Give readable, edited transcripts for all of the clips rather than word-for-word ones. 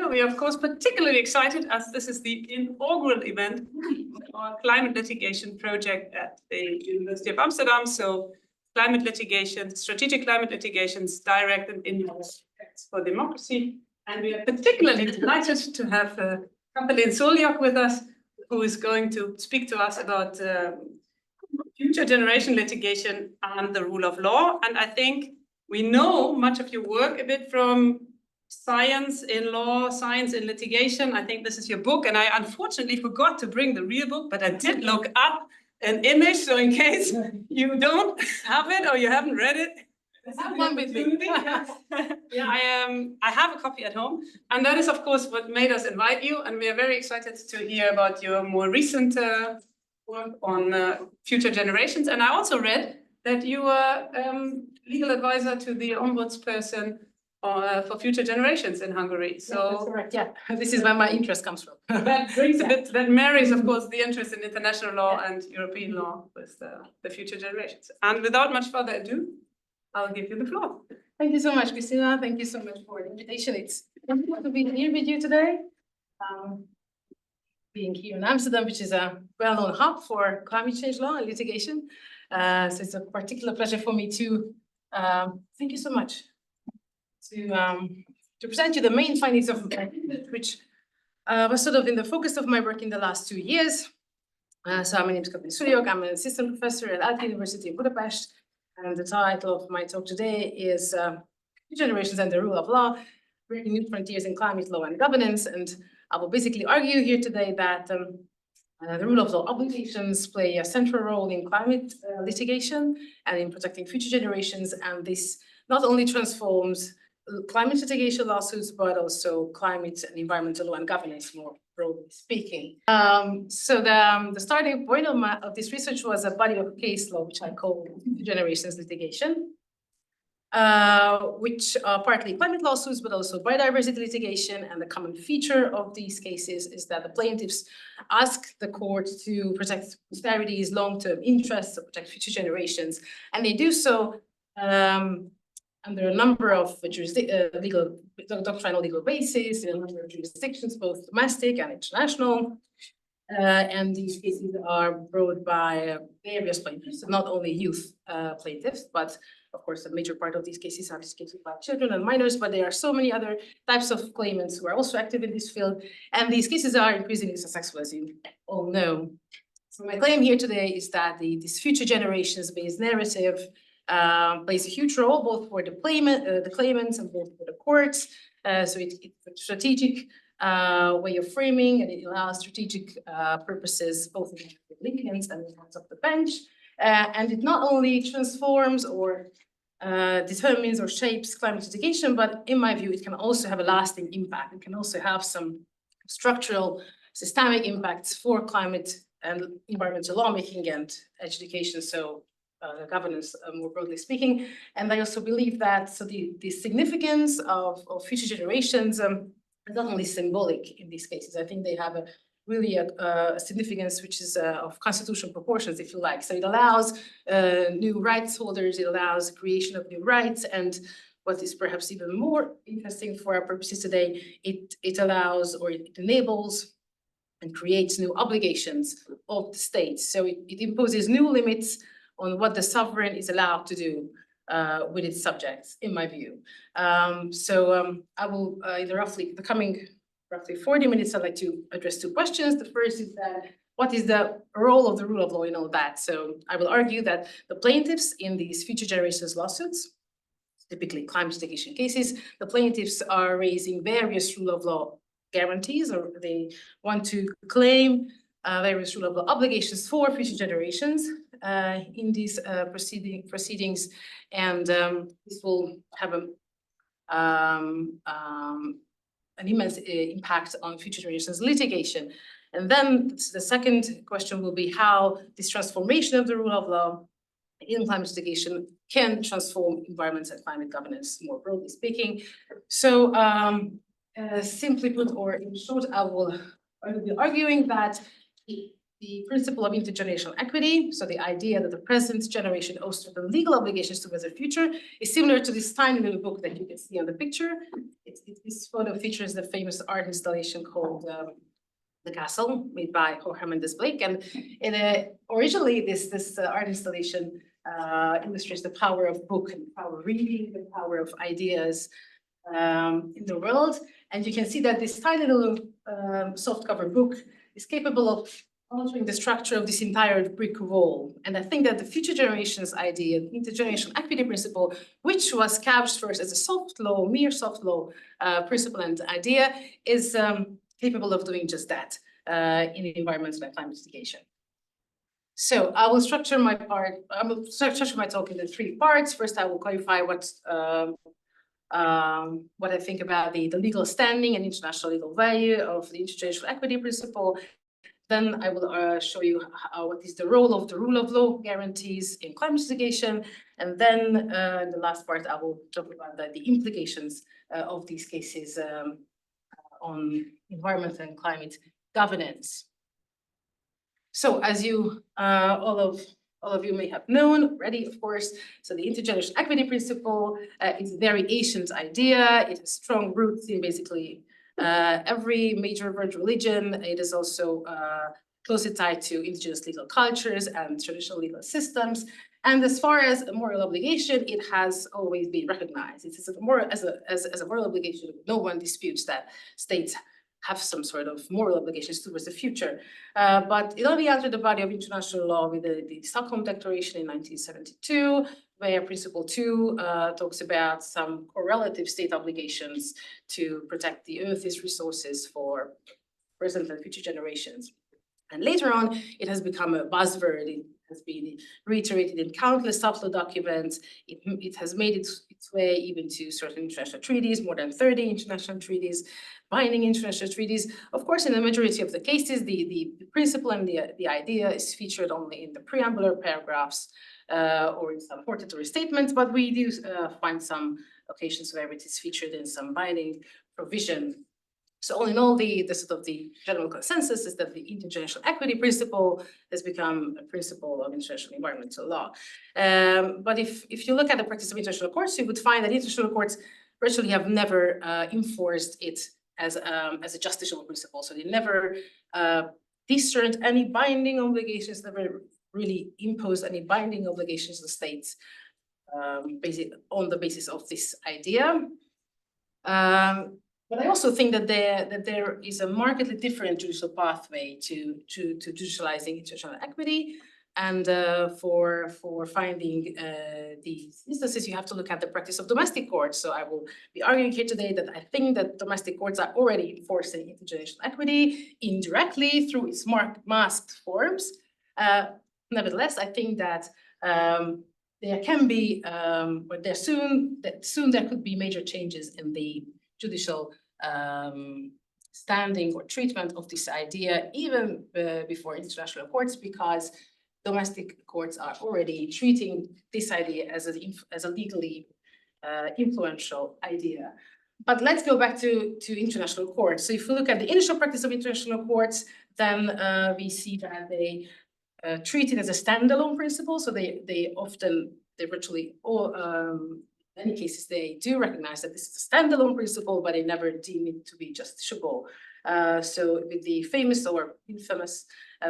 here. We are, of course, particularly excited as this is the inaugural event of our climate litigation project at the University of Amsterdam. So climate litigation, strategic climate litigations, direct and indirect effects for democracy. And we are particularly delighted to have Katalin Sulyok with us, who is going to speak to us about future generation litigation and the rule of law. And I think we know much of your work a bit from science in law, science in litigation. I think this is your book, and I unfortunately forgot to bring the real book, but I did look up an image, so in case you don't have it or you haven't read it, I have one with me. I have a copy at home, and that is, of course, what made us invite you, and we are very excited to hear about your more recent work on future generations. And I also read that you are legal advisor to the Ombudsperson for future generations in Hungary. So yeah, that's correct. Yeah, this is where my interest comes from. That brings a bit, that marries, of course, the interest in international law and European law with the future generations. And without much further ado, I'll give you the floor. Thank you so much, Christina. Thank you so much for the invitation. It's wonderful to be here with you today. Being here in Amsterdam, which is a well-known hub for climate change law and litigation. So it's a particular pleasure for me to, thank you so much, to present you the main findings of which was sort of in the focus of my work in the last 2 years. So my name is Katalin Sulyok. I'm an assistant professor at ELTE University in Budapest. And the title of my talk today is Generations and the Rule of Law, Breaking New Frontiers in Climate Law and Governance. And I will basically argue here today that the rule of law obligations play a central role in climate litigation and in protecting future generations. And this not only transforms climate litigation lawsuits, but also climate and environmental law and governance, more broadly speaking. So the starting point of this research was a body of case law, which I call generations litigation, which are partly climate lawsuits, but also biodiversity litigation. And the common feature of these cases is that the plaintiffs ask the court to protect posterity's long-term interests, to protect future generations. And they do so under a number of doctrinal legal bases in a number of jurisdictions, both domestic and international. And these cases are brought by various plaintiffs, not only youth plaintiffs, but of course, a major part of these cases are cases by children and minors, but there are so many other types of claimants who are also active in this field. And these cases are increasingly successful, as you all know. So my claim here today is that this future generations-based narrative plays a huge role both for the claimants and both for the courts. So it's a strategic way of framing, and it allows strategic purposes both in the litigants and in the hands of the bench. And it not only transforms or determines or shapes climate litigation, but in my view, it can also have a lasting impact. It can also have some structural, systemic impacts for climate and environmental lawmaking and education. So governance, more broadly speaking. And I also believe that the significance of future generations is not only symbolic in these cases. I think they have a significance which is of constitutional proportions, if you like. So it allows new rights holders, it allows creation of new rights, and what is perhaps even more interesting for our purposes today, it allows or it enables and creates new obligations of the state. So it imposes new limits on what the sovereign is allowed to do with its subjects, in my view. I will, in the coming roughly 40 minutes, I'd like to address two questions. The first is that, what is the role of the rule of law in all that? So I will argue that the plaintiffs in these future generations lawsuits, typically climate litigation cases, the plaintiffs are raising various rule of law guarantees, or they want to claim various rule of law obligations for future generations in these proceedings, and this will have an immense impact on future generations litigation. And then the second question will be how this transformation of the rule of law in climate litigation can transform environment and climate governance, more broadly speaking. So simply put, or in short, I will be arguing that the the principle of intergenerational equity, so the idea that the present generation owes certain legal obligations towards the future, is similar to this tiny little book that you can see on the picture. This photo features the famous art installation called The Castle, made by Jorge Mendes Blake. And originally, this art installation illustrates the power of book and the power of reading, the power of ideas in the world. And you can see that this tiny little softcover book is capable of altering the structure of this entire brick wall. And I think that the future generations idea, the intergenerational equity principle, which was couched first as a soft law, mere soft law principle and idea, is capable of doing just that in environmental and climate litigation. So I will structure my talk into 3 parts. First, I will clarify what I think about the legal standing and international legal value of the intergenerational equity principle. Then I will show you what is the role of the rule of law guarantees in climate litigation. And then in the last part, I will talk about the implications of these cases on environmental and climate governance. So as you, all of you may have known already, of course, so the intergenerational equity principle is a very ancient idea. It has strong roots in basically every major world religion. It is also closely tied to indigenous legal cultures and traditional legal systems. And as far as a moral obligation, it has always been recognized. It is as a moral obligation. No one disputes that states have some sort of moral obligations towards the future. But it only entered the body of international law with the Stockholm Declaration in 1972, where Principle 2 talks about some correlative state obligations to protect the Earth's resources for present and future generations. And later on, it has become a buzzword. It has been reiterated in countless soft-law documents. It has made its way even to certain international treaties, more than 30 international treaties, binding international treaties. Of course, in the majority of the cases, the principle and the idea is featured only in the preambular paragraphs or in some hortatory statements, but we do find some occasions where it is featured in some binding provision. So all in all, the sort of the general consensus is that the intergenerational equity principle has become a principle of international environmental law. But if you look at the practice of international courts, you would find that international courts virtually have never enforced it as a justiciable principle. So they never discerned any binding obligations, never really imposed any binding obligations on states on the basis of this idea. But I also think that there is a markedly different judicial pathway to judicializing international equity. And for finding these instances, you have to look at the practice of domestic courts. So I will be arguing here today that I think that domestic courts are already enforcing intergenerational equity indirectly through its masked forms. Nevertheless, I think that there can be, but soon there could be major changes in the judicial standing or treatment of this idea, even before international courts, because domestic courts are already treating this idea as a legally influential idea. But let's go back to international courts. So if we look at the initial practice of international courts, then we see that they treat it as a standalone principle. So they virtually all, in many cases, they do recognize that this is a standalone principle, but they never deem it to be justiciable. So with the famous or infamous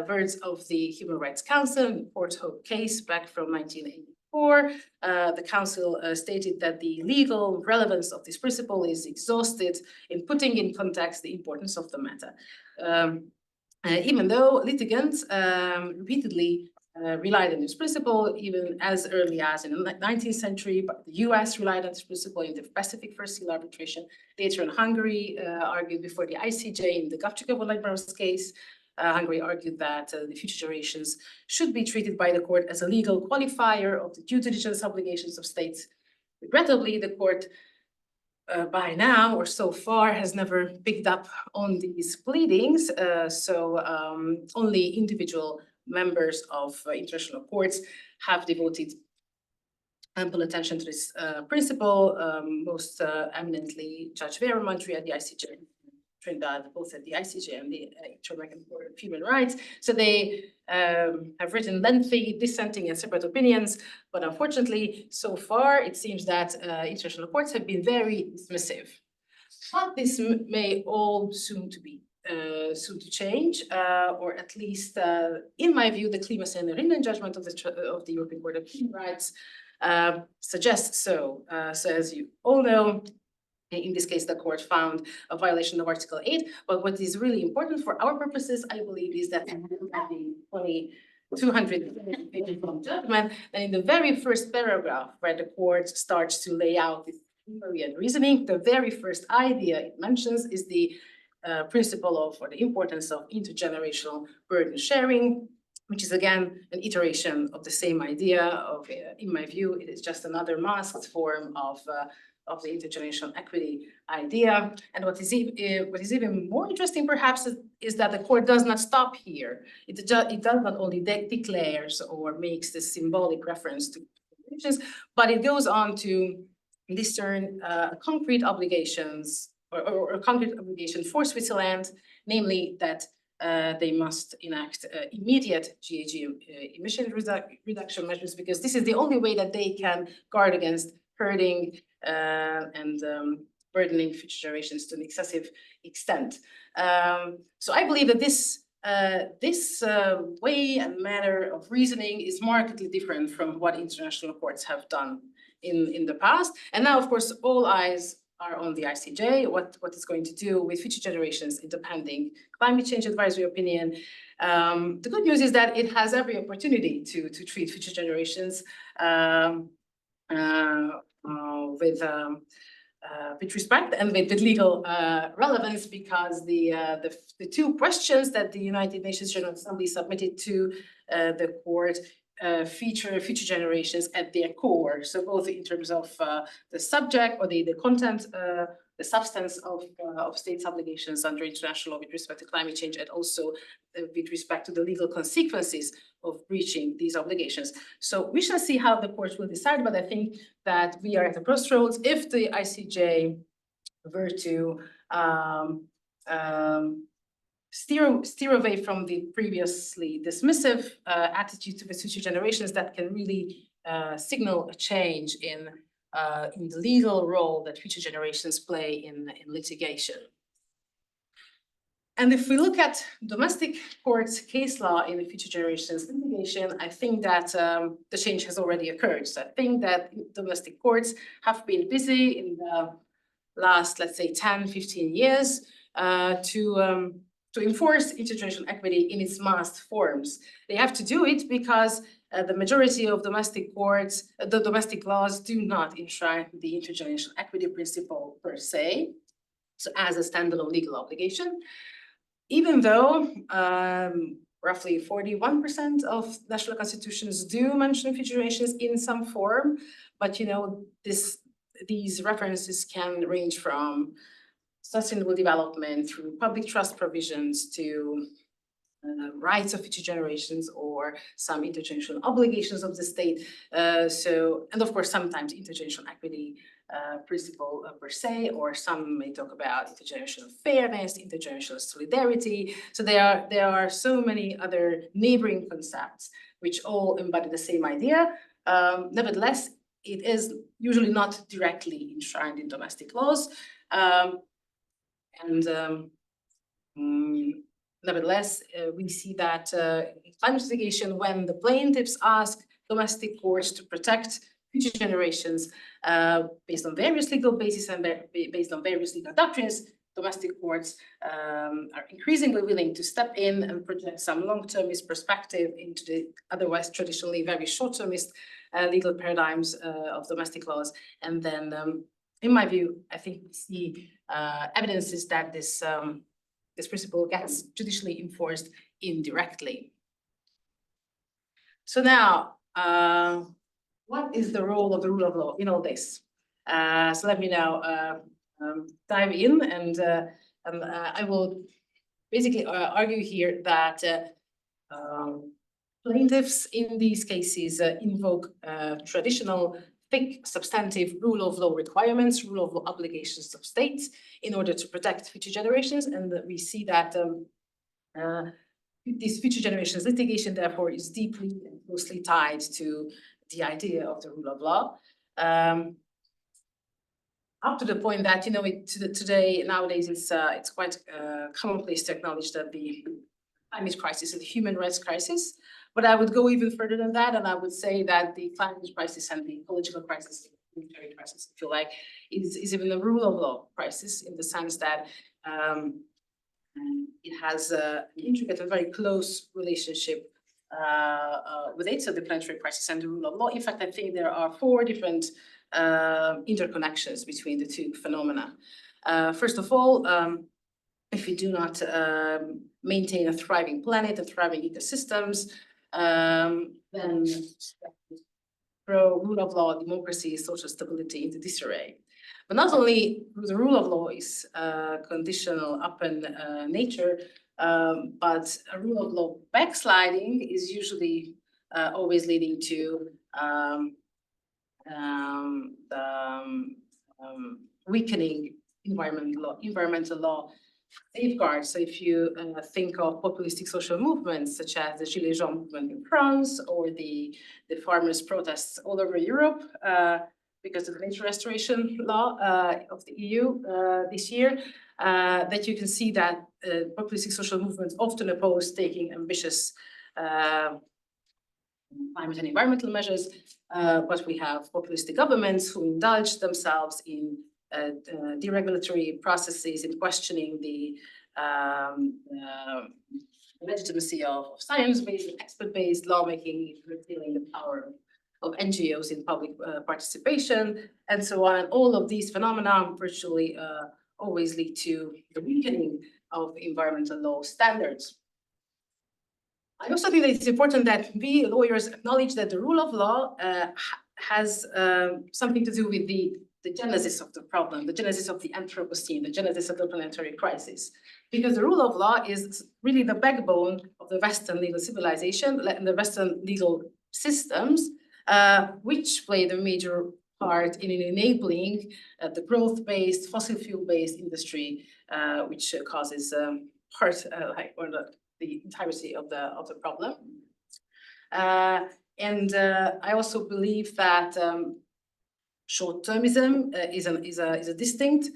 words of the Human Rights Council in the Port Hope case back from 1984, the Council stated that the legal relevance of this principle is exhausted in putting in context the importance of the matter. Even though litigants repeatedly relied on this principle, even as early as in the 19th century, but the US relied on this principle in the Pacific First Seal Arbitration. Later in Hungary, argued before the ICJ in the Gavcsikov case. Hungary argued that the future generations should be treated by the court as a legal qualifier of the due diligence obligations of states. Regrettably, the court by now or so far has never picked up on these pleadings. Only individual members of international courts have devoted ample attention to this principle, most eminently Judge Vera Montri at the ICJ Trinidad, both at the ICJ and the Inter-American Court of Human Rights. So they have written lengthy dissenting and separate opinions, but unfortunately, so far, it seems that international courts have been very dismissive. But this may all soon to change, or at least, in my view, the Klimas and Rinden judgment of the European Court of Human Rights suggests so. So as you all know, in this case, the court found a violation of Article 8. But what is really important for our purposes, I believe, is that in the 200 from judgment, and in the very first paragraph where the court starts to lay out this theory and reasoning, the very first idea it mentions is the principle of, or the importance of, intergenerational burden sharing, which is again an iteration of the same idea of, in my view, it is just another masked form of the intergenerational equity idea. And what is even more interesting, perhaps, is that the court does not stop here. It does not only declares or makes this symbolic reference to religions, but it goes on to discern concrete obligations or a concrete obligation for Switzerland, namely that they must enact immediate GHG emission reduction measures, because this is the only way that they can guard against hurting and burdening future generations to an excessive extent. So I believe that this way and manner of reasoning is markedly different from what international courts have done in the past. And now, of course, all eyes are on the ICJ, what it's going to do with future generations in the pending climate change advisory opinion. The good news is that it has every opportunity to treat future generations with respect and with legal relevance, because the two questions that the United Nations General Assembly submitted to the court feature future generations at their core. So both in terms of the subject or the content, the substance of states' obligations under international law with respect to climate change, and also with respect to the legal consequences of breaching these obligations. So we shall see how the court will decide, but I think that we are at a crossroads. If the ICJ were to steer away from the previously dismissive attitude to the future generations, that can really signal a change in the legal role that future generations play in litigation. And if we look at domestic courts case law in the future generations litigation, I think that the change has already occurred. So I think that domestic courts have been busy in the last, let's say, 10, 15 years to enforce intergenerational equity in its masked forms. They have to do it because the majority of domestic courts, the domestic laws do not enshrine the intergenerational equity principle per se, so as a standalone legal obligation, even though roughly 41% of national constitutions do mention future generations in some form, but you know, these references can range from sustainable development through public trust provisions to rights of future generations or some intergenerational obligations of the state. And of course, sometimes intergenerational equity principle per se, or some may talk about intergenerational fairness, intergenerational solidarity. So there are so many other neighboring concepts which all embody the same idea. Nevertheless, it is usually not directly enshrined in domestic laws. Nevertheless, we see that in climate litigation, when the plaintiffs ask domestic courts to protect future generations based on various legal bases and based on various legal doctrines, domestic courts are increasingly willing to step in and project some long-termist perspective into the otherwise traditionally very short-termist legal paradigms of domestic laws. And then, in my view, I think we see evidences that this principle gets judicially enforced indirectly. So now, what is the role of the rule of law in all this? So let me now dive in, and I will basically argue here that plaintiffs in these cases invoke traditional specific substantive rule of law requirements, rule of law obligations of states in order to protect future generations. And that we see that this future generations litigation, therefore, is deeply and closely tied to the idea of the rule of law. Up to the point that, today, nowadays, it's quite commonplace to acknowledge that the climate crisis is a human rights crisis. But I would go even further than that, and I would say that the climate crisis and the ecological crisis, the military crisis, if you like, is even a rule of law crisis, in the sense that it has an intricate and very close relationship with it, so the planetary crisis and the rule of law. In fact, I think there are 4 different interconnections between the two phenomena. First of all, if we do not maintain a thriving planet and thriving ecosystems, then throw rule of law, democracy, social stability into disarray. But not only the rule of law is conditional upon nature, but a rule of law backsliding is usually always leading to weakening environmental law safeguards. So if you think of populistic social movements such as the Gilets Jaunes movement in France or the farmers' protests all over Europe because of the nature restoration law of the EU this year, that you can see that populistic social movements often oppose taking ambitious climate and environmental measures, but we have populistic governments who indulge themselves in deregulatory processes, in questioning the legitimacy of science-based, expert-based lawmaking, revealing the power of NGOs in public participation, and so on. And all of these phenomena virtually always lead to the weakening of environmental law standards. I also think that it's important that we lawyers acknowledge that the rule of law has something to do with the genesis of the problem, the genesis of the Anthropocene, the genesis of the planetary crisis. Because the rule of law is really the backbone of the Western legal civilization and the Western legal systems, which played a major part in enabling the growth-based, fossil fuel-based industry, which causes the entirety of the problem. And I also believe that short-termism is a distinct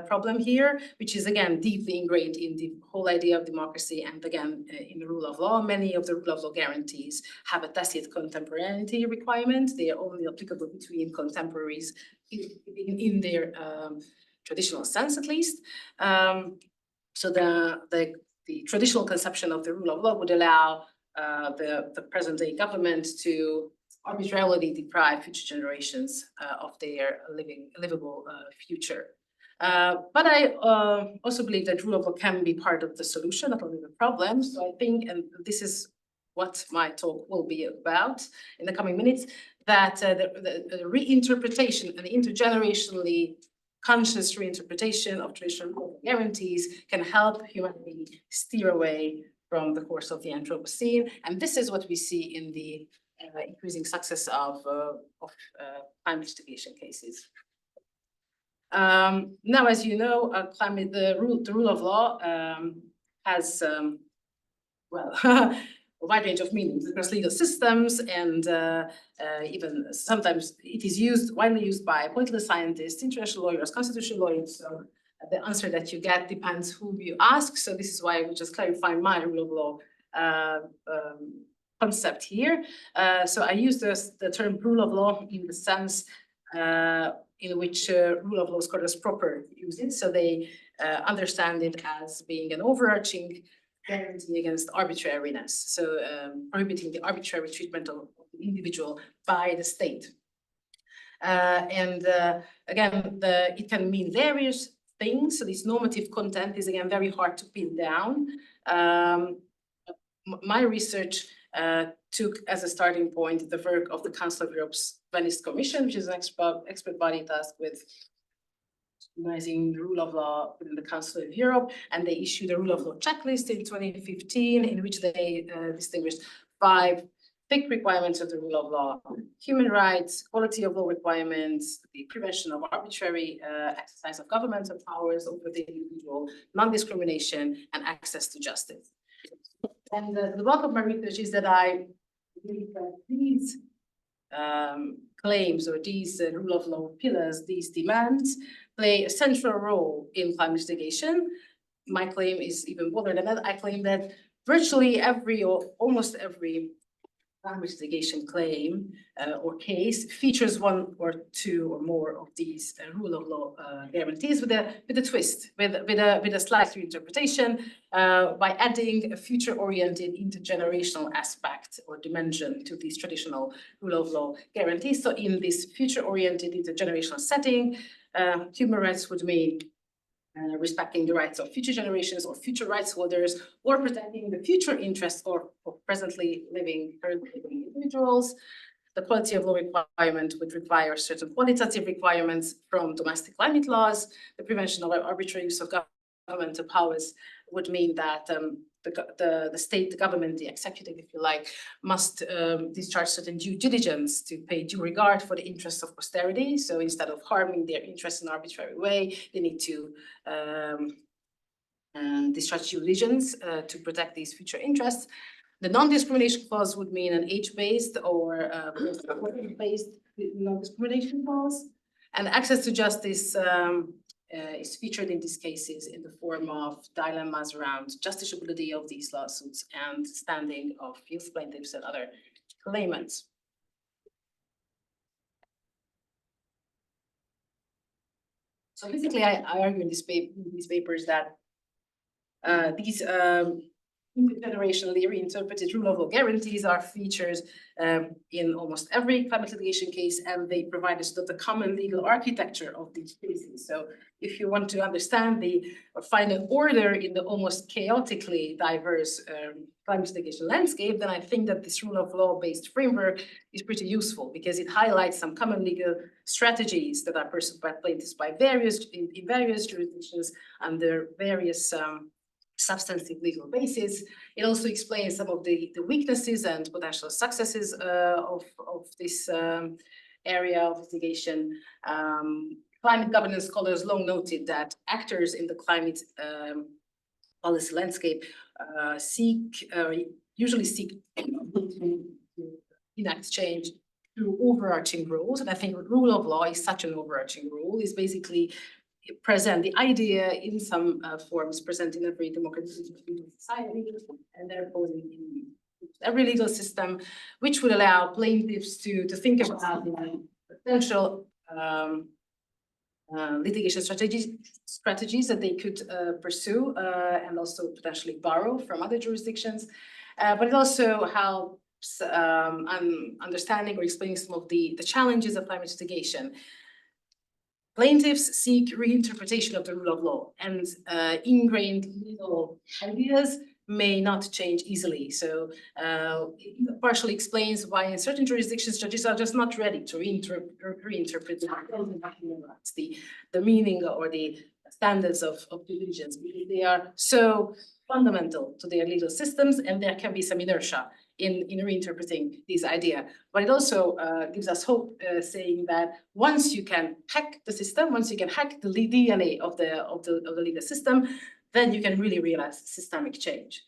problem here, which is again deeply ingrained in the whole idea of democracy and again in the rule of law. Many of the rule of law guarantees have a tacit contemporaneity requirement. They are only applicable between contemporaries in their traditional sense, at least. So the traditional conception of the rule of law would allow the present-day government to arbitrarily deprive future generations of their livable future. But I also believe that rule of law can be part of the solution, not only the problem. So I think, and this is what my talk will be about in the coming minutes, that the reinterpretation and the intergenerationally conscious reinterpretation of traditional law guarantees can help humanity steer away from the course of the Anthropocene. And this is what we see in the increasing success of climate litigation cases. Now, as you know, the rule of law has a wide range of meanings across legal systems, and even sometimes it is widely used by political scientists, international lawyers, constitutional lawyers. So the answer that you get depends who you ask. So this is why I will just clarify my rule of law concept here. So I use the term rule of law in the sense in which rule of law scholars proper use it. So they understand it as being an overarching guarantee against arbitrariness. So prohibiting the arbitrary treatment of the individual by the state. And again, it can mean various things. So this normative content is again very hard to pin down. My research took as a starting point the work of the Council of Europe's Venice Commission, which is an expert body tasked with recognizing the rule of law within the Council of Europe, and they issued a rule of law checklist in 2015, in which they distinguished 5 thick requirements of the rule of law, human rights, quality of law requirements, the prevention of arbitrary exercise of governmental powers over the individual, non-discrimination, and access to justice. And the bulk of my research is that I believe that these claims or these rule of law pillars, these demands, play a central role in climate litigation. My claim is even bolder than that. I claim that virtually every or almost every climate litigation claim or case features one or two or more of these rule of law guarantees with a twist, with a slight reinterpretation by adding a future-oriented intergenerational aspect or dimension to these traditional rule of law guarantees. So in this future-oriented intergenerational setting, human rights would mean respecting the rights of future generations or future rights holders, or protecting the future interests of currently living individuals. The quality of law requirement would require certain qualitative requirements from domestic climate laws. The prevention of arbitrary use of governmental powers would mean that the state, the government, the executive, if you like, must discharge certain due diligence to pay due regard for the interests of posterity. So instead of harming their interests in an arbitrary way, they need to discharge due diligence to protect these future interests. The non-discrimination clause would mean an age-based or based non-discrimination clause. And access to justice is featured in these cases in the form of dilemmas around justiciability of these lawsuits and standing of youth plaintiffs and other claimants. So basically, I argue in these papers that these intergenerationally reinterpreted rule of law guarantees are features in almost every climate litigation case, and they provide us with the common legal architecture of these cases. So if you want to understand or find an order in the almost chaotically diverse climate litigation landscape, then I think that this rule of law based framework is pretty useful because it highlights some common legal strategies that are pursued by plaintiffs by in various jurisdictions under various substantive legal basis. It also explains some of the weaknesses and potential successes of this area of litigation. Climate governance scholars long noted that actors in the climate policy landscape usually seek to enact change through overarching rules. And I think rule of law is such an overarching rule, is basically present, the idea in some forms present in every democratic society, and therefore in every legal system, which would allow plaintiffs to think about the potential litigation strategies that they could pursue and also potentially borrow from other jurisdictions. But it also helps understanding or explaining some of the challenges of climate litigation. Plaintiffs seek reinterpretation of the rule of law, and ingrained legal ideas may not change easily. So it partially explains why in certain jurisdictions, judges are just not ready to reinterpret the meaning or the standards of due diligence, because they are so fundamental to their legal systems, and there can be some inertia in reinterpreting these ideas. But it also gives us hope, saying that once you can hack the system, once you can hack the DNA of the legal system, then you can really realize systemic change.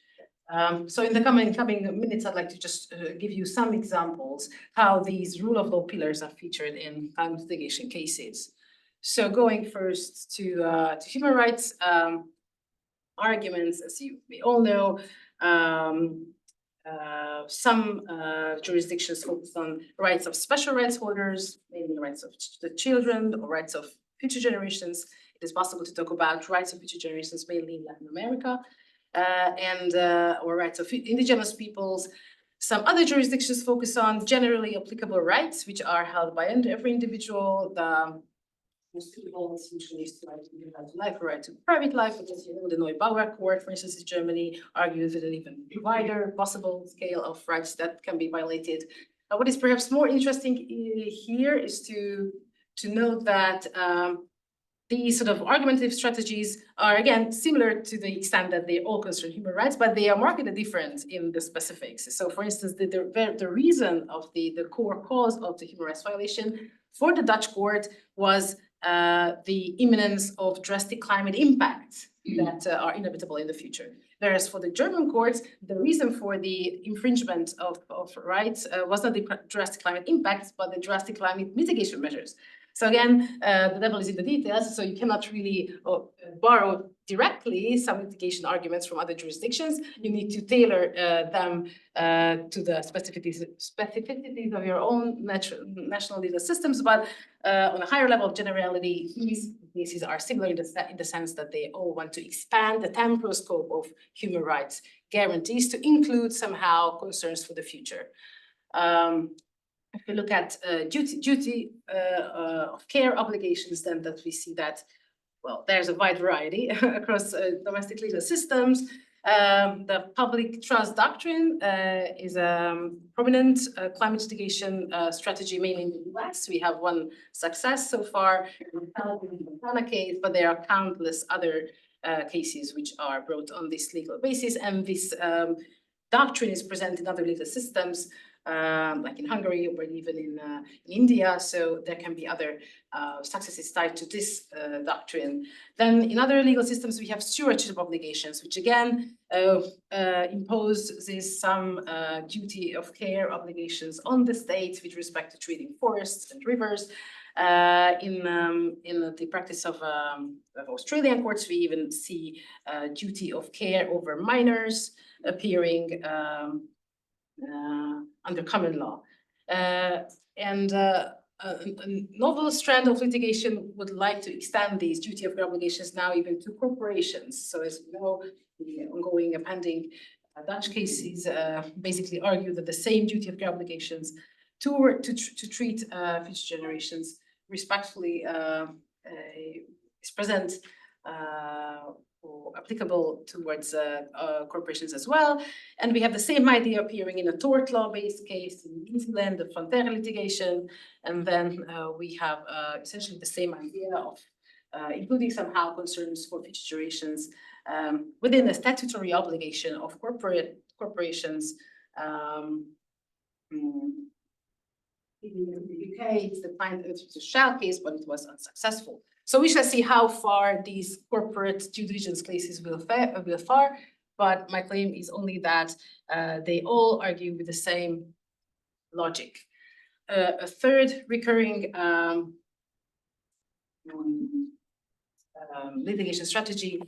So in the coming minutes, I'd like to just give you some examples how these rule of law pillars are featured in climate litigation cases. So going first to human rights arguments, as you may all know, some jurisdictions focus on rights of special rights holders, mainly rights of the children or rights of future generations. It is possible to talk about rights of future generations, mainly in Latin America, or rights of indigenous peoples. Some other jurisdictions focus on generally applicable rights, which are held by every individual. The most typical is usually the right to life or right to private life, but as you know, the Neubauer Court, for instance, in Germany, argues with an even wider possible scale of rights that can be violated. What is perhaps more interesting here is to note that these sort of argumentative strategies are, again, similar to the extent that they all concern human rights, but they are markedly different in the specifics. So, for instance, the reason of the core cause of the human rights violation for the Dutch court was the imminence of drastic climate impacts that are inevitable in the future. Whereas for the German courts, the reason for the infringement of rights was not the drastic climate impacts, but the drastic climate mitigation measures. So again, the devil is in the details, so you cannot really borrow directly some litigation arguments from other jurisdictions. You need to tailor them to the specificities of your own national legal systems, but on a higher level of generality, these cases are similar in the sense that they all want to expand the temporal scope of human rights guarantees to include somehow concerns for the future. If we look at duty of care obligations, then that we see that, well, there's a wide variety across domestic legal systems. The public trust doctrine is a prominent climate litigation strategy, mainly in the US. We have one success so far in the Katalin case, but there are countless other cases which are brought on this legal basis. And this doctrine is present in other legal systems, like in Hungary or even in India. So there can be other successes tied to this doctrine. Then in other legal systems, we have stewardship obligations, which again impose some duty of care obligations on the state with respect to treating forests and rivers. In the practice of Australian courts, we even see duty of care over minors appearing under common law. A novel strand of litigation would like to extend these duty of care obligations now even to corporations. So as you know, the ongoing and pending Dutch cases basically argue that the same duty of care obligations to treat future generations respectfully is present or applicable towards corporations as well. And we have the same idea appearing in a tort law-based case in New Zealand, the frontier litigation. And then we have essentially the same idea of including somehow concerns for future generations within the statutory obligation of corporations. In the UK, it's a shell case, but it was unsuccessful. So we shall see how far these corporate due diligence cases will fare, but my claim is only that they all argue with the same logic. A third recurring litigation strategy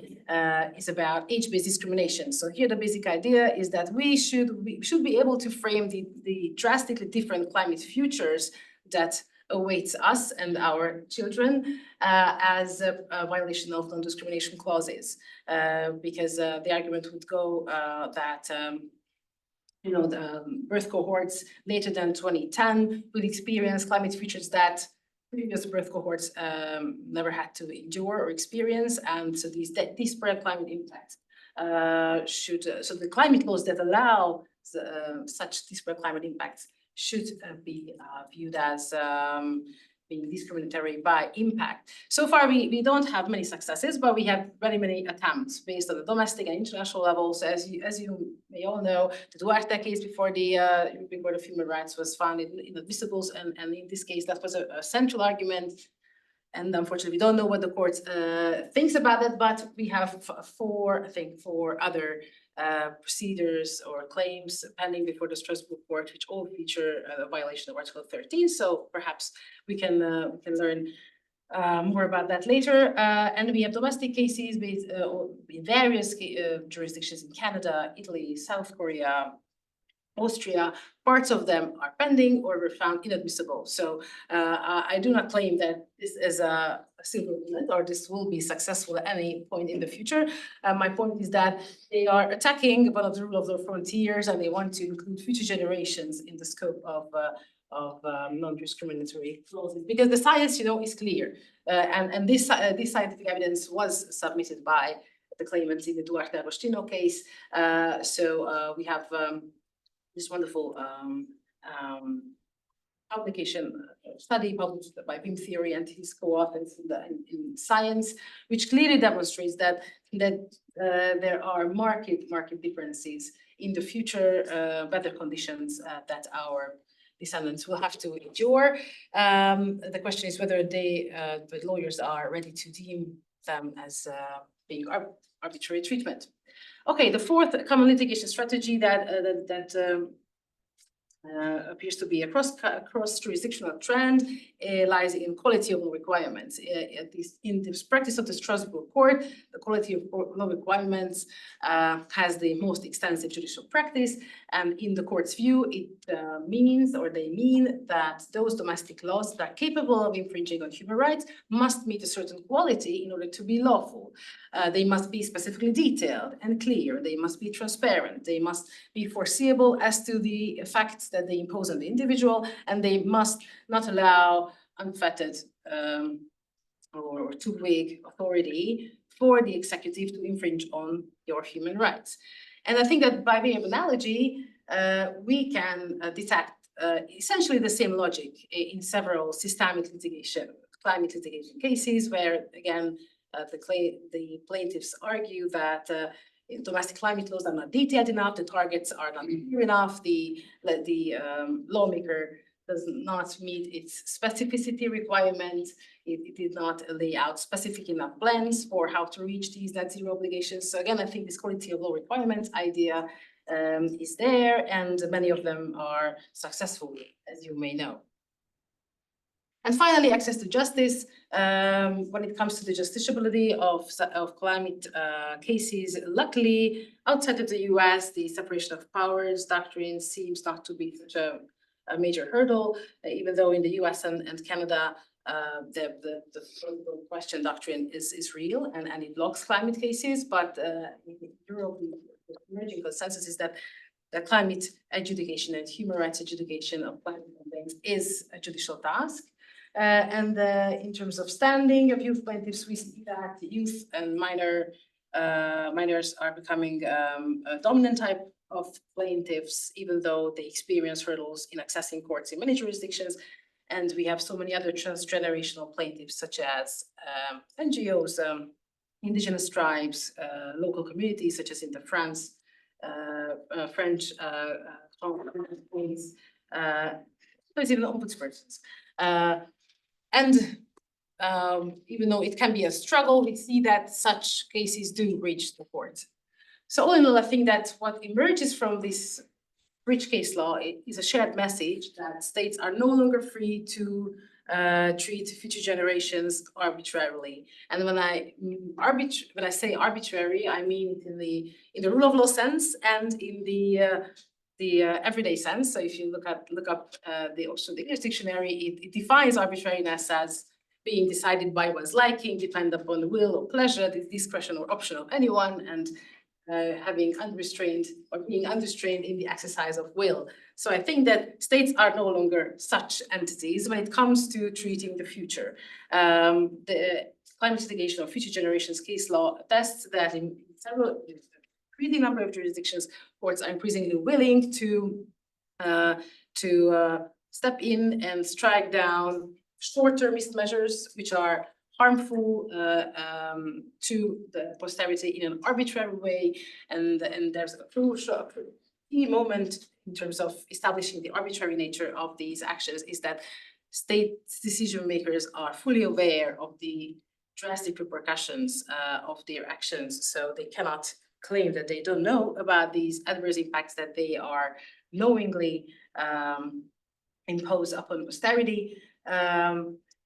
is about age-based discrimination. So here the basic idea is that we should be able to frame the drastically different climate futures that awaits us and our children as a violation of non-discrimination clauses, because the argument would go that the birth cohorts later than 2010 would experience climate futures that previous birth cohorts never had to endure or experience, and so these disparate climate impacts so the climate laws that allow such disparate climate impacts should be viewed as being discriminatory by impact. So far, we don't have many successes, but we have very many attempts based on the domestic and international levels. As you may all know, the Duarte case before the European Court of Human Rights was found inadmissible, and in this case, that was a central argument. And unfortunately, we don't know what the court thinks about it, but we have four other procedures or claims pending before the Strasbourg court, which all feature a violation of Article 13. So perhaps we can learn more about that later. And we have domestic cases in various jurisdictions in Canada, Italy, South Korea, Austria. Parts of them are pending or were found inadmissible. So I do not claim that this is a silver bullet or this will be successful at any point in the future. My point is that they are attacking one of the rule of law frontiers, and they want to include future generations in the scope of non-discriminatory clauses, because the science, is clear, and this scientific evidence was submitted by the claimants in the Duarte Agostino case. So we have this wonderful publication study published by Beam Theory and his co-authors in Science, which clearly demonstrates that there are market differences in the future weather conditions that our descendants will have to endure. The question is whether the lawyers are ready to deem them as being arbitrary treatment. Okay, the fourth common litigation strategy that appears to be a cross-jurisdictional trend lies in quality of law requirements. In this practice of the Strasbourg Court, the quality of law requirements has the most extensive judicial practice, and in the court's view, it they mean that those domestic laws that are capable of infringing on human rights must meet a certain quality in order to be lawful. They must be specifically detailed and clear. They must be transparent. They must be foreseeable as to the effects that they impose on the individual, and they must not allow unfettered or too vague authority for the executive to infringe on your human rights. And I think that by way of analogy, we can detect essentially the same logic in several systemic litigation, climate litigation cases, where again, the plaintiffs argue that domestic climate laws are not detailed enough, the targets are not clear enough, the lawmaker does not meet its specificity requirements, it did not lay out specific enough plans for how to reach these net zero obligations. So again, I think this quality of law requirements idea is there, and many of them are successful, as you may know. And finally, access to justice. When it comes to the justiciability of climate cases, luckily, outside of the US, the separation of powers doctrine seems not to be such a major hurdle, even though in the US and Canada, the question doctrine is real and it blocks climate cases. But in Europe, the emerging consensus is that the climate adjudication and human rights adjudication of climate complaints is a judicial task. And in terms of standing of youth plaintiffs, we see that youth and minors are becoming a dominant type of plaintiffs, even though they experience hurdles in accessing courts in many jurisdictions. And we have so many other transgenerational plaintiffs, such as NGOs, indigenous tribes, local communities, such as in the French there's even ombudspersons. Even though it can be a struggle, we see that such cases do reach the court. So all in all, I think that what emerges from this rich case law is a shared message that states are no longer free to treat future generations arbitrarily. And when I say arbitrary, I mean it in the rule of law sense and in the everyday sense. So if you look up the Oxford English Dictionary, it defines arbitrariness as being decided by one's liking, depend upon the will or pleasure, the discretion or option of anyone, and having unrestrained or being unrestrained in the exercise of will. So I think that states are no longer such entities when it comes to treating the future. The climate litigation of future generations case law attests that in several increasing number of jurisdictions, courts are increasingly willing to step in and strike down short-termist measures which are harmful to the posterity in an arbitrary way, and there's a crucial key moment in terms of establishing the arbitrary nature of these actions is that state decision makers are fully aware of the drastic repercussions of their actions, so they cannot claim that they don't know about these adverse impacts that they are knowingly impose upon posterity.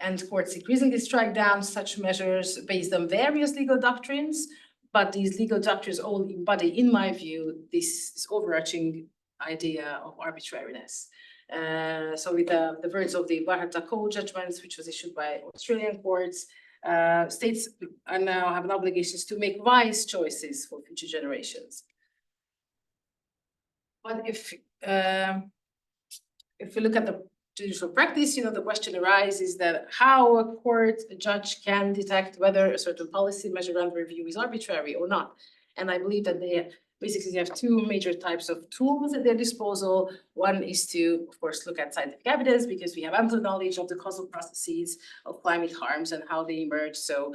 And courts increasingly strike down such measures based on various legal doctrines, but these legal doctrines all embody, in my view, this overarching idea of arbitrariness. So with the words of the Varhata Code judgments, which was issued by Australian courts, states are now have an obligation to make wise choices for future generations. But if we look at the judicial practice, the question arises that how a judge can detect whether a certain policy measure under review is arbitrary or not. And I believe that basically they have two major types of tools at their disposal. One is to, of course, look at scientific evidence because we have ample knowledge of the causal processes of climate harms and how they emerge. So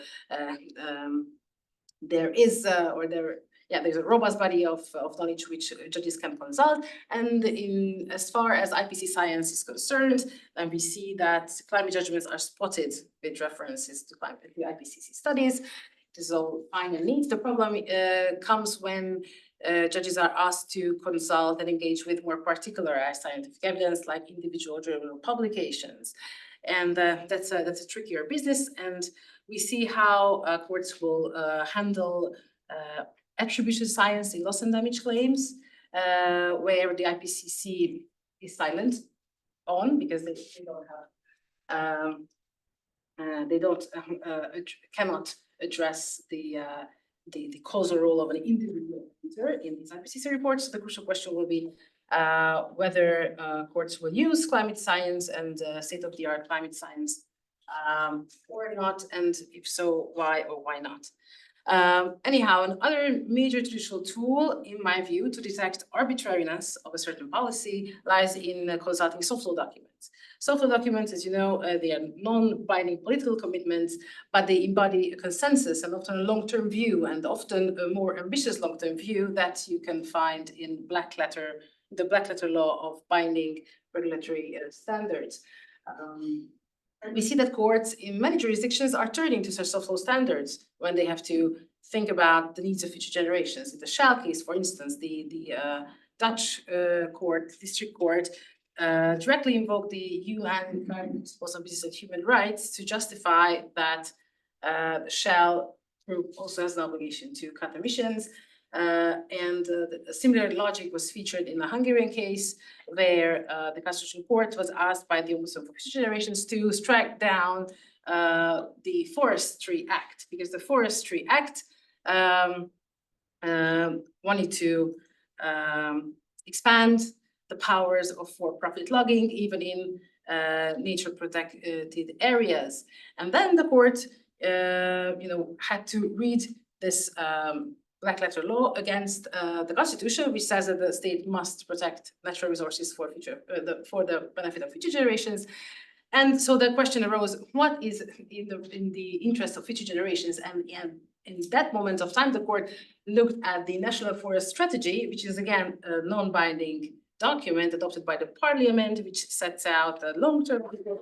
there's a robust body of knowledge which judges can consult. And as far as IPC science is concerned, then we see that climate judgments are spotted with references to IPCC studies. It is all fine and neat. The problem comes when judges are asked to consult and engage with more particularized scientific evidence like individual journal publications. And that's a trickier business. And we see how courts will handle attribution science in loss and damage claims, where the IPCC is silent on because they cannot address the causal role of an individual user in these IPCC reports. The crucial question will be whether courts will use climate science and state-of-the-art climate science or not, and if so, why or why not. Anyhow, another major judicial tool, in my view, to detect arbitrariness of a certain policy lies in consulting soft law documents. Soft law documents, as you know, they are non-binding political commitments, but they embody a consensus and often a long-term view, and often a more ambitious long-term view that you can find in the black letter law of binding regulatory standards. We see that courts in many jurisdictions are turning to such soft law standards when they have to think about the needs of future generations. In the Shell case, for instance, the Dutch district court, directly invoked the UN Principles on Business and Human Rights to justify that Shell Group also has an obligation to cut emissions. And a similar logic was featured in the Hungarian case, where the Constitutional Court was asked by the Ombudsman for Future Generations to strike down the Forestry Act, because the Forestry Act wanted to expand the powers of for-profit logging, even in nature-protected areas. And then the court, had to read this black letter law against the Constitution, which says that the state must protect natural resources for the benefit of future generations. And so the question arose: what is in the interest of future generations? And in that moment of time, the court looked at the National Forest Strategy, which is again a non-binding document adopted by the Parliament, which sets out a long-term vision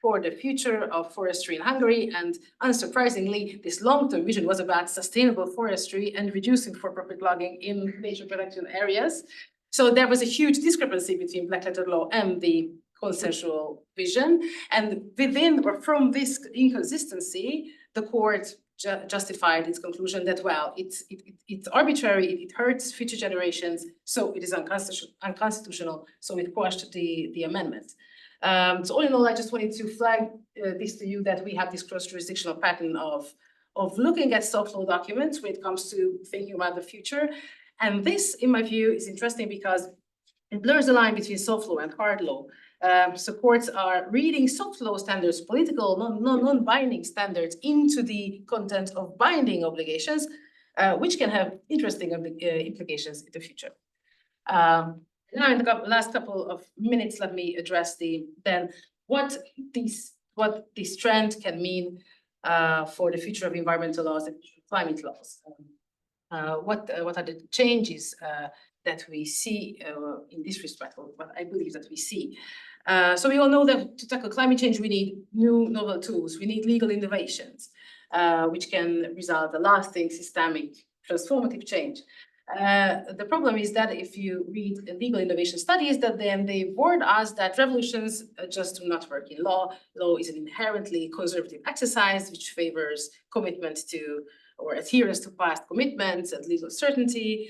for the future of forestry in Hungary. And unsurprisingly, this long-term vision was about sustainable forestry and reducing for-profit logging in nature protection areas. So there was a huge discrepancy between black letter law and the consensual vision. And within or from this inconsistency, the court justified its conclusion that, well, it's arbitrary, it hurts future generations, so it is unconstitutional, so it quashed the amendment. So all in all, I just wanted to flag this to you, that we have this cross-jurisdictional pattern of looking at soft law documents when it comes to thinking about the future. And this, in my view, is interesting because it blurs the line between soft law and hard law. So courts are reading soft law standards, political, non-binding standards, into the content of binding obligations, which can have interesting implications in the future. Now, in the last couple of minutes, let me address what this trend can mean for the future of environmental laws and climate laws. What are the changes that we see in this respect, or what I believe that we see? So we all know that to tackle climate change, we need new novel tools. We need legal innovations, which can result in lasting, systemic, transformative change. The problem is that if you read legal innovation studies, that then they warn us that revolutions just do not work in law. Law is an inherently conservative exercise which favors commitment to or adherence to past commitments and legal certainty.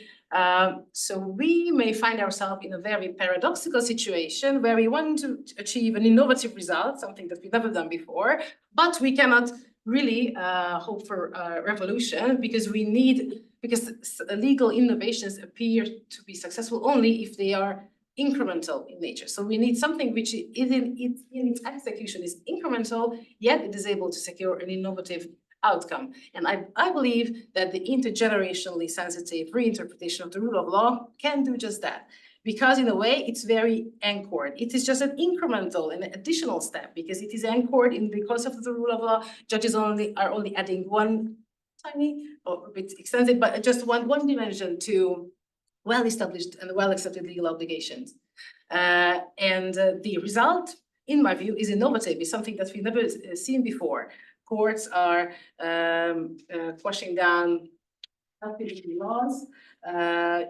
So we may find ourselves in a very paradoxical situation where we want to achieve an innovative result, something that we've never done before, but we cannot really hope for a revolution because legal innovations appear to be successful only if they are incremental in nature. So we need something which in its execution is incremental, yet it is able to secure an innovative outcome. And I believe that the intergenerationally sensitive reinterpretation of the rule of law can do just that. Because in a way, it's very anchored. It is just an incremental and additional step because it is anchored in the concept of the rule of law. Judges are only adding one tiny or a bit extensive, but just one dimension to well-established and well-accepted legal obligations. The result, in my view, is innovative. It's something that we've never seen before. Courts are quashing down laws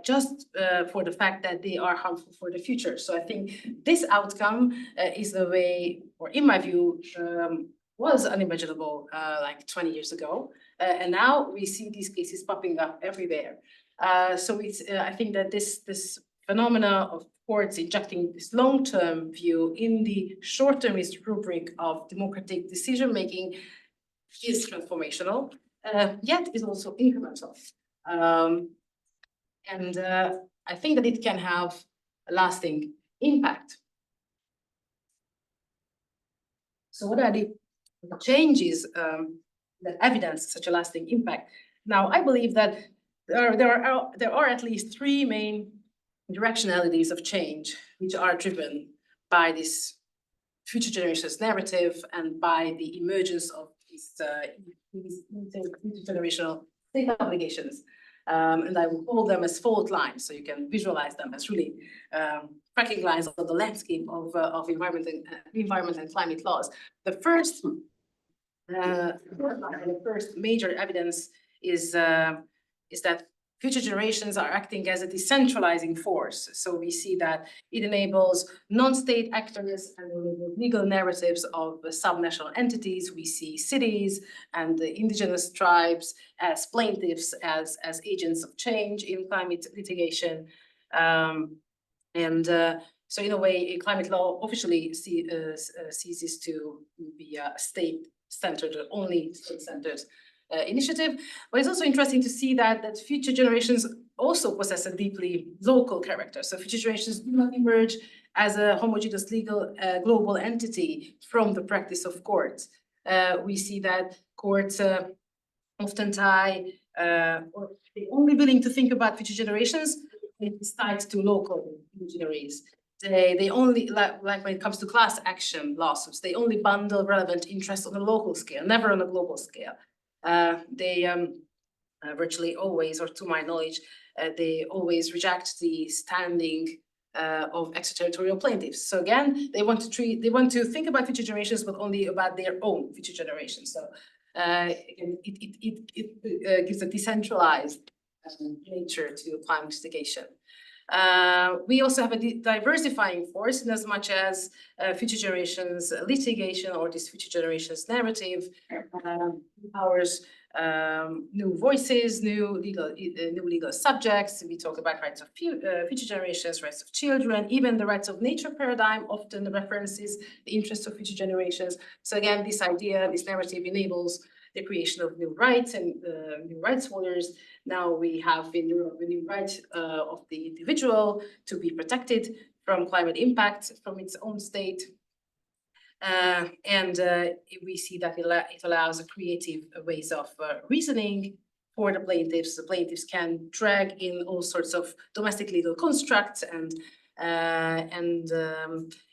just for the fact that they are harmful for the future. So I think this outcome is the way, or in my view, was unimaginable like 20 years ago. And now we see these cases popping up everywhere. So it's, I think that this phenomena of courts injecting this long-term view in the short-termist rubric of democratic decision-making is transformational, yet is also incremental. I think that it can have a lasting impact. So what are the changes that evidence such a lasting impact? Now, I believe that there are at least three main directionalities of change which are driven by this future generations narrative and by the emergence of these intergenerational state obligations. And I will call them as fault lines, so you can visualize them as really tracking lines of the landscape of environment and climate laws. The first major evidence is that future generations are acting as a decentralizing force. So we see that it enables non-state actors and legal narratives of subnational entities. We see cities and the indigenous tribes as plaintiffs, as agents of change in climate litigation. So in a way, climate law officially ceases to be a state-centered, or only state-centered initiative. But it's also interesting to see that future generations also possess a deeply local character. So future generations do not emerge as a homogeneous legal global entity from the practice of courts. We see that courts often tie, or they're only willing to think about future generations, it's tied to local imageries. They only, like when it comes to class action lawsuits, they only bundle relevant interests on a local scale, never on a global scale. They virtually always, or to my knowledge, they always reject the standing of extraterritorial plaintiffs. So again, they want to think about future generations, but only about their own future generations. So again, it gives a decentralized nature to climate litigation. We also have a diversifying force in as much as future generations litigation, or this future generations narrative empowers new voices, new legal subjects. We talk about rights of future generations, rights of children, even the rights of nature paradigm often references the interests of future generations. So again, this idea, this narrative enables the creation of new rights and new rights holders. Now we have in Europe a new right of the individual to be protected from climate impact from its own state. We see that it allows creative ways of reasoning for the plaintiffs. The plaintiffs can drag in all sorts of domestic legal constructs, and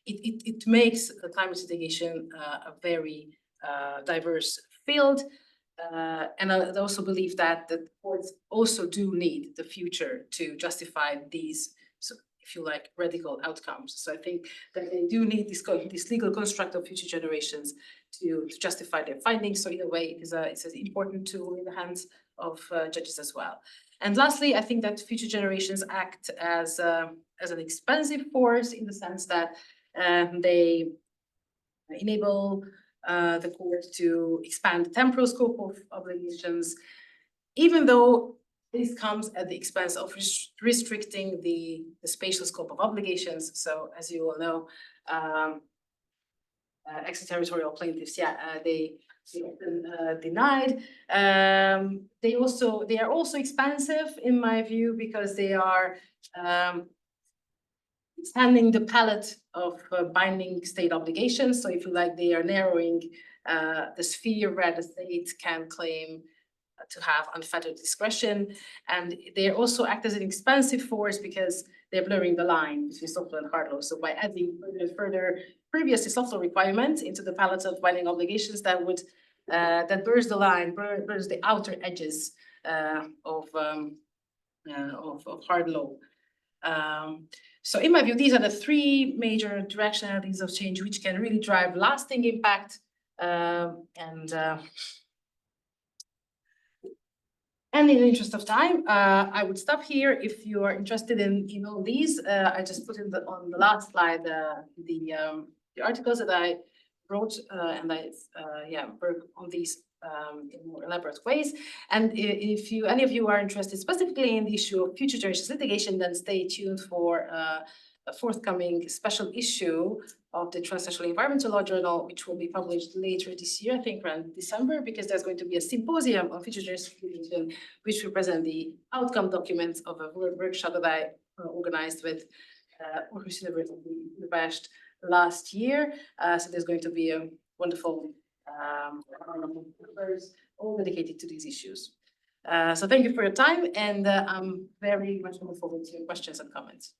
it makes climate litigation a very diverse field. And I also believe that the courts also do need the future to justify these, so if you like, radical outcomes. So I think that they do need this legal construct of future generations to justify their findings. So in a way, it's an important tool in the hands of judges as well. And lastly, I think that future generations act as an expansive force in the sense that they enable the court to expand the temporal scope of obligations, even though this comes at the expense of restricting the spatial scope of obligations. So as you all know, extraterritorial plaintiffs, they often denied. They are also expansive in my view, because they are expanding the palette of binding state obligations. So if you like, they are narrowing the sphere where the state can claim to have unfettered discretion, and they also act as an expansive force because they're blurring the line between soft law and hard law. So by adding further previously soft law requirements into the palette of binding obligations, that would that blurs the line, blurs the outer edges of hard law. So in my view, these are the three major directionalities of change which can really drive lasting impact. And in the interest of time, I would stop here. If you are interested in all these, I just put in on the last slide the articles that I wrote, and I work on these in more elaborate ways. And if any of you are interested specifically in the issue of future generations litigation, then stay tuned for a forthcoming special issue of the Transnational Environmental Law Journal, which will be published later this year, I think around December, because there's going to be a symposium on future generations litigation, which will present the outcome documents of a workshop that I organized with Orhus University in Budapest last year. So there's going to be a wonderful all dedicated to these issues. So thank you for your time, and I'm very much looking forward to your questions and comments.